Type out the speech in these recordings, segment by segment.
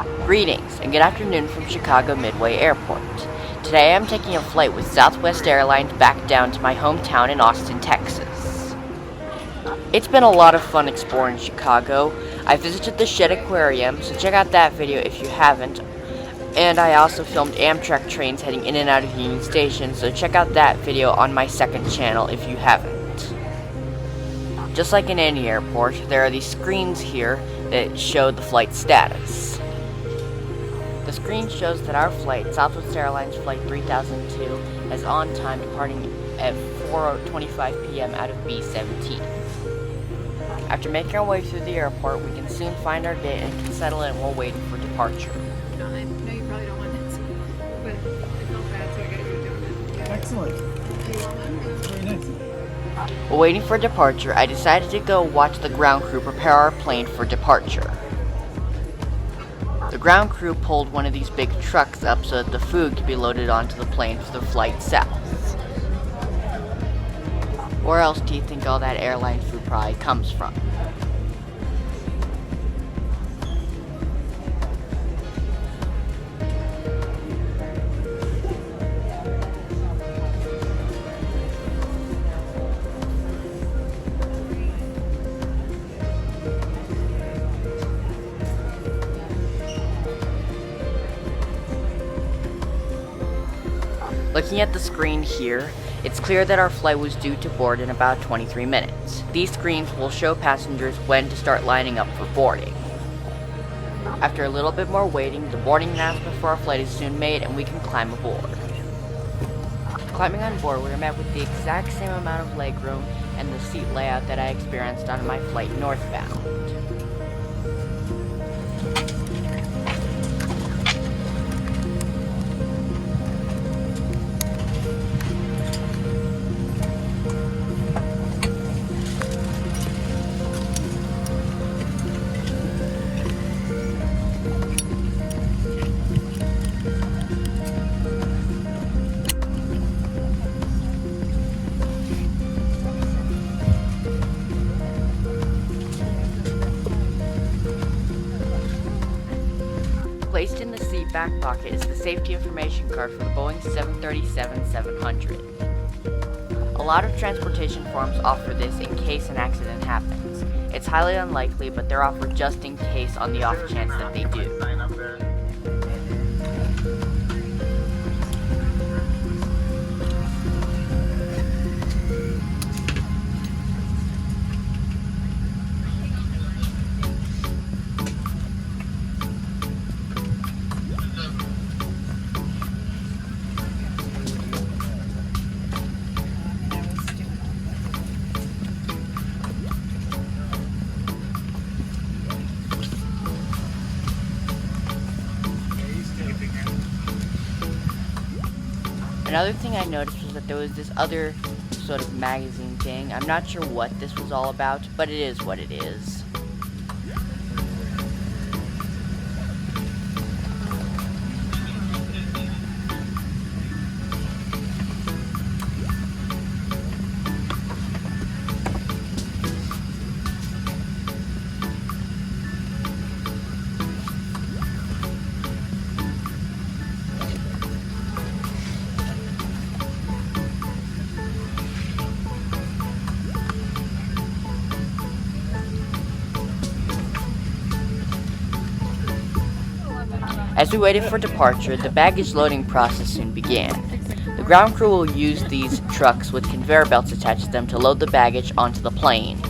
Greetings and good afternoon from Chicago Midway Airport. Today I'm taking a flight with Southwest Airlines back down to my hometown in Austin, Texas. It's been a lot of fun exploring Chicago. I visited the Shed Aquarium, so check out that video if you haven't. And I also filmed Amtrak trains heading in and out of Union Station, so check out that video on my second channel if you haven't. Just like in any airport, there are these screens here that show the flight status. The screen shows that our flight, Southwest Airlines Flight 3002, is on time, departing at 4:25 p.m. out of B-17. After making our way through the airport, we can soon find our gate and can settle in while waiting for departure. No, I know you probably don't want it, but I felt bad, so I gotta go doing it. Excellent. Do you want one? Very nice. While waiting for departure, I decided to go watch the ground crew prepare our plane for departure. The ground crew pulled one of these big trucks up so that the food could be loaded onto the plane for the flight south. Where else do you think all that airline food probably comes from? Looking at the screen here, it's clear that our flight was due to board in about 23 minutes. These screens will show passengers when to start lining up for boarding. After a little bit more waiting, the boarding announcement for our flight is soon made and we can climb aboard. Climbing on board, we are met with the exact same amount of legroom and the seat layout that I experienced on my flight northbound. Placed in the seat back pocket is the safety information card for the Boeing 737-700. A lot of transportation firms offer this in case an accident happens. It's highly unlikely, but they're offered just in case on the off chance that they do. Another thing I noticed was that there was this other sort of magazine thing. I'm not sure what this was all about, but it is what it is. As we waited for departure, the baggage loading process soon began. The ground crew will use these trucks with conveyor belts attached to them to load the baggage onto the plane.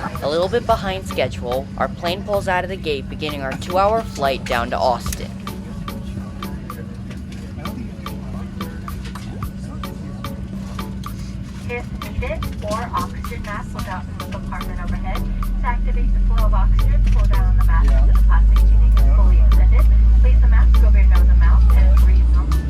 A little bit behind schedule, our plane pulls out of the gate, beginning our 2-hour flight down to Austin. If needed, or oxygen mask will out from the compartment overhead. To activate the flow of oxygen, pull down on the mask until the plastic tubing is fully extended. Place the mask over your nose and mouth and breathe normally.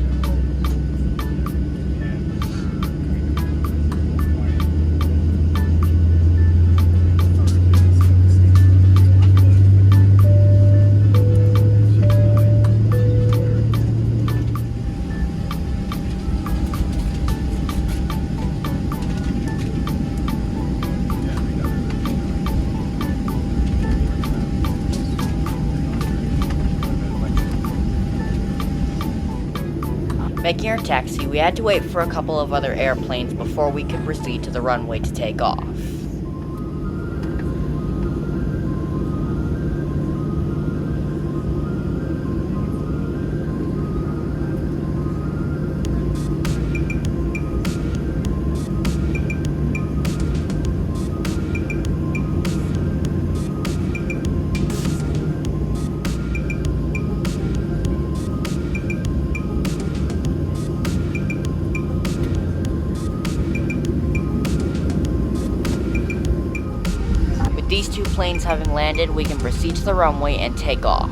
Making our taxi, we had to wait for a couple of other airplanes before we could proceed to the runway to take off. With these two planes having landed, we can proceed to the runway and take off.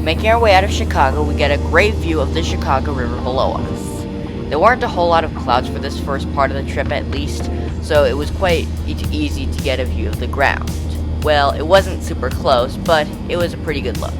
Making our way out of Chicago, we get a great view of the Chicago River below us. There weren't a whole lot of clouds for this first part of the trip at least, so it was quite easy to get a view of the ground. Well, it wasn't super close, but it was a pretty good look.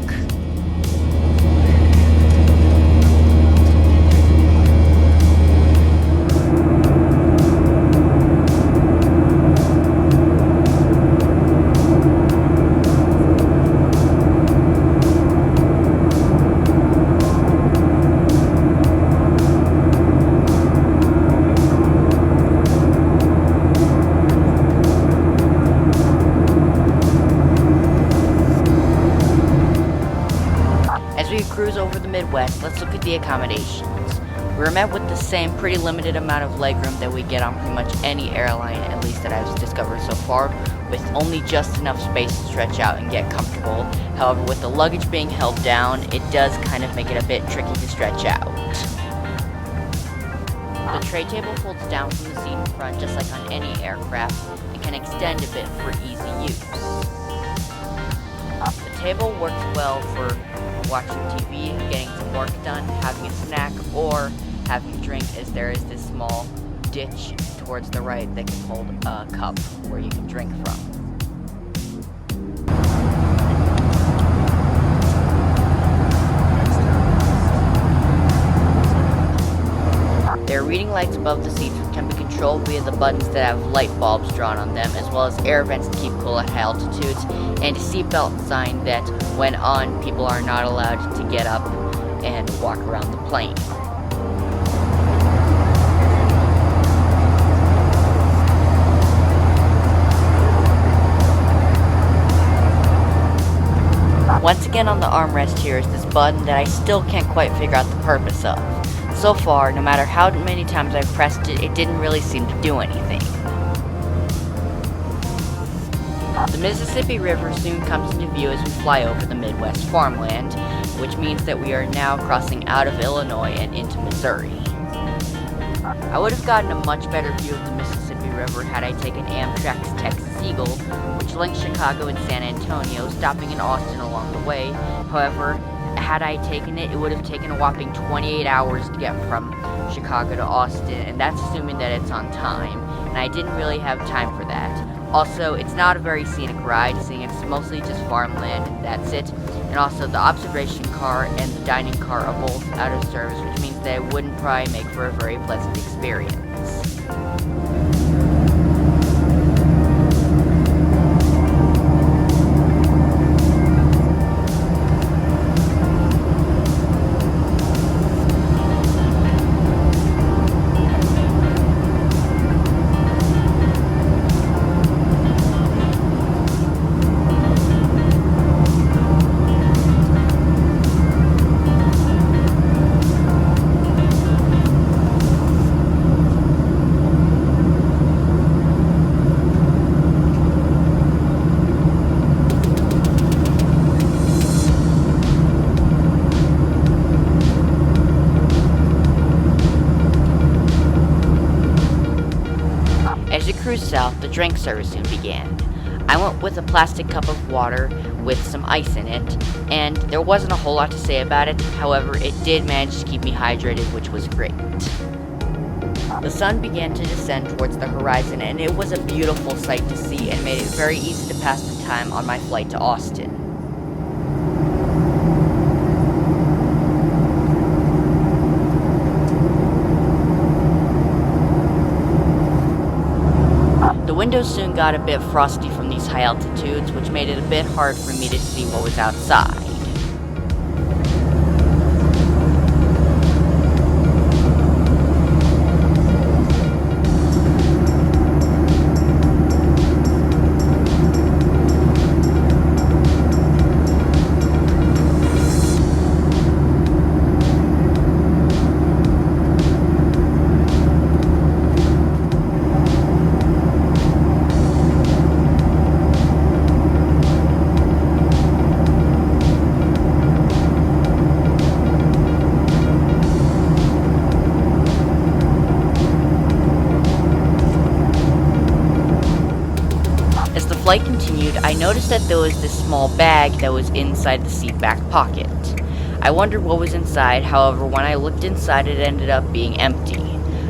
As we cruise over the Midwest, let's look at the accommodations. We were met with the same pretty limited amount of legroom that we get on pretty much any airline, at least that I've discovered so far, with only just enough space to stretch out and get comfortable. However, with the luggage being held down, it does kind of make it a bit tricky to stretch out. The tray table folds down from the seat in front just like on any aircraft and can extend a bit for easy use. The table works well for watching TV, getting some work done, having a snack, or having a drink, as there is this small ditch towards the right that can hold a cup where you can drink from. There are reading lights above the seats which can be controlled via the buttons that have light bulbs drawn on them, as well as air vents to keep cool at high altitudes, and a seatbelt sign that, when on, people are not allowed to get up and walk around the plane. again on the armrest here is this button that I still can't quite figure out the purpose of. So far, no matter how many times I've pressed it, it didn't really seem to do anything. The Mississippi River soon comes into view as we fly over the Midwest farmland, which means that we are now crossing out of Illinois and into Missouri. I would have gotten a much better view of the Mississippi River had I taken Amtrak's Texas Eagle, which links Chicago and San Antonio, stopping in Austin along the way. However, had I taken it, it would have taken a whopping 28 hours to get from Chicago to Austin, and that's assuming that it's on time, and I didn't really have time for that. Also, it's not a very scenic ride, seeing it's mostly just farmland and that's it. And also, the observation car and the dining car are both out of service, which means that it wouldn't probably make for a very pleasant experience. As you cruise south, the drink service soon began. I went with a plastic cup of water with some ice in it, and there wasn't a whole lot to say about it. However, it did manage to keep me hydrated, which was great. The sun began to descend towards the horizon, and it was a beautiful sight to see and made it very easy to pass the time on my flight to Austin. The windows soon got a bit frosty from these high altitudes, which made it a bit hard for me to see what was outside. The flight continued, I noticed that there was this small bag that was inside the seat back pocket. I wondered what was inside, however, when I looked inside it ended up being empty.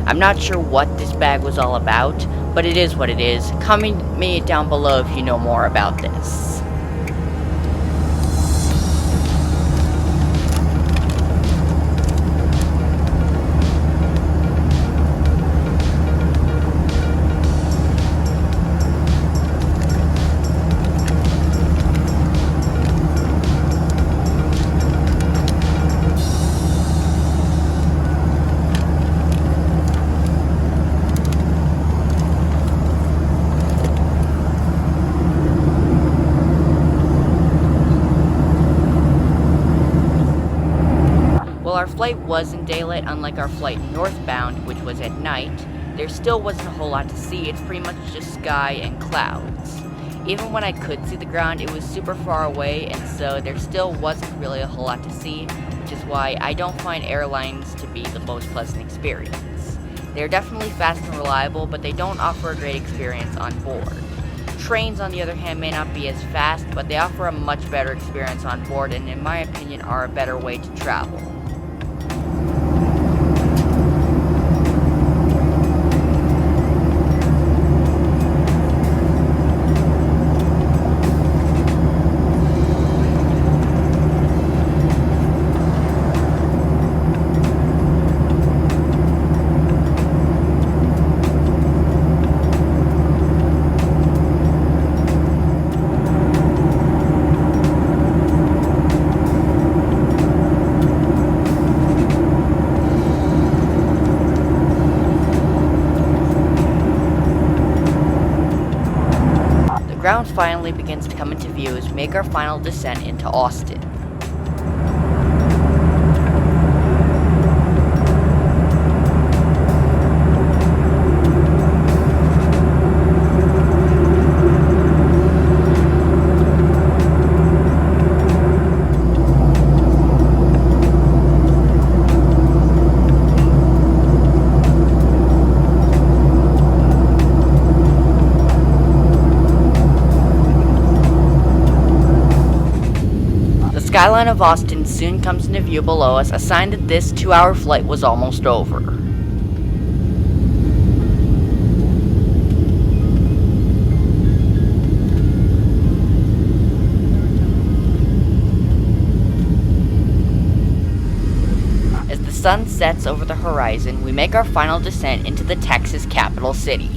I'm not sure what this bag was all about, but it is what it is. Comment down below if you know more about this. While our flight was in daylight, unlike our flight northbound, which was at night, there still wasn't a whole lot to see. It's pretty much just sky and clouds. Even when I could see the ground, it was super far away, and so there still wasn't really a whole lot to see, which is why I don't find airlines to be the most pleasant experience. They're definitely fast and reliable, but they don't offer a great experience on board. Trains, on the other hand, may not be as fast, but they offer a much better experience on board, and in my opinion are a better way to travel. ground finally begins to come into view as we make our final descent into Austin. The skyline of Austin soon comes into view below us, a sign that this 2-hour flight was almost over. As the sun sets over the horizon, we make our final descent into the Texas capital city.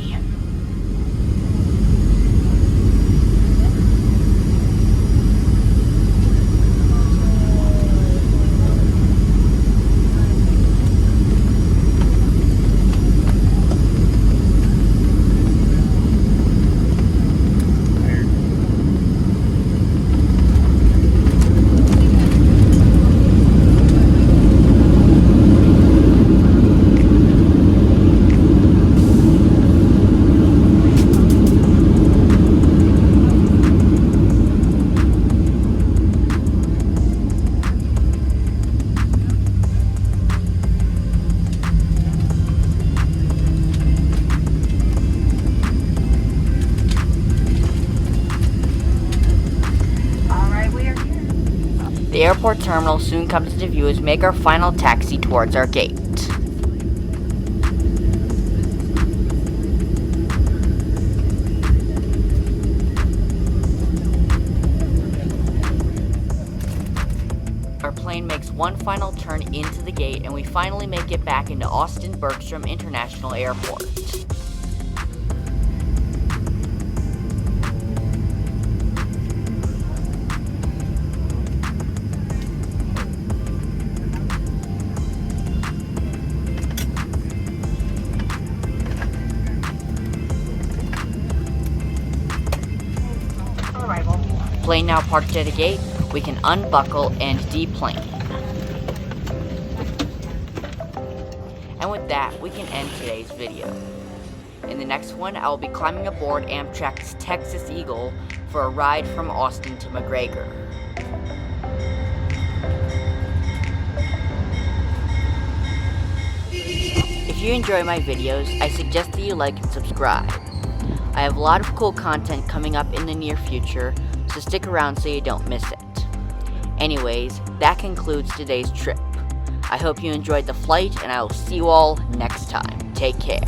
The airport terminal soon comes into view as we make our final taxi towards our gate. Our plane makes one final turn into the gate and we finally make it back into Austin Bergstrom International Airport. Plane now parked at a gate, we can unbuckle and deplane. And with that, we can end today's video. In the next one, I will be climbing aboard Amtrak's Texas Eagle for a ride from Austin to McGregor. If you enjoy my videos, I suggest that you like and subscribe. I have a lot of cool content coming up in the near future, so stick around so you don't miss it. Anyways, that concludes today's trip. I hope you enjoyed the flight, and I will see you all next time. Take care.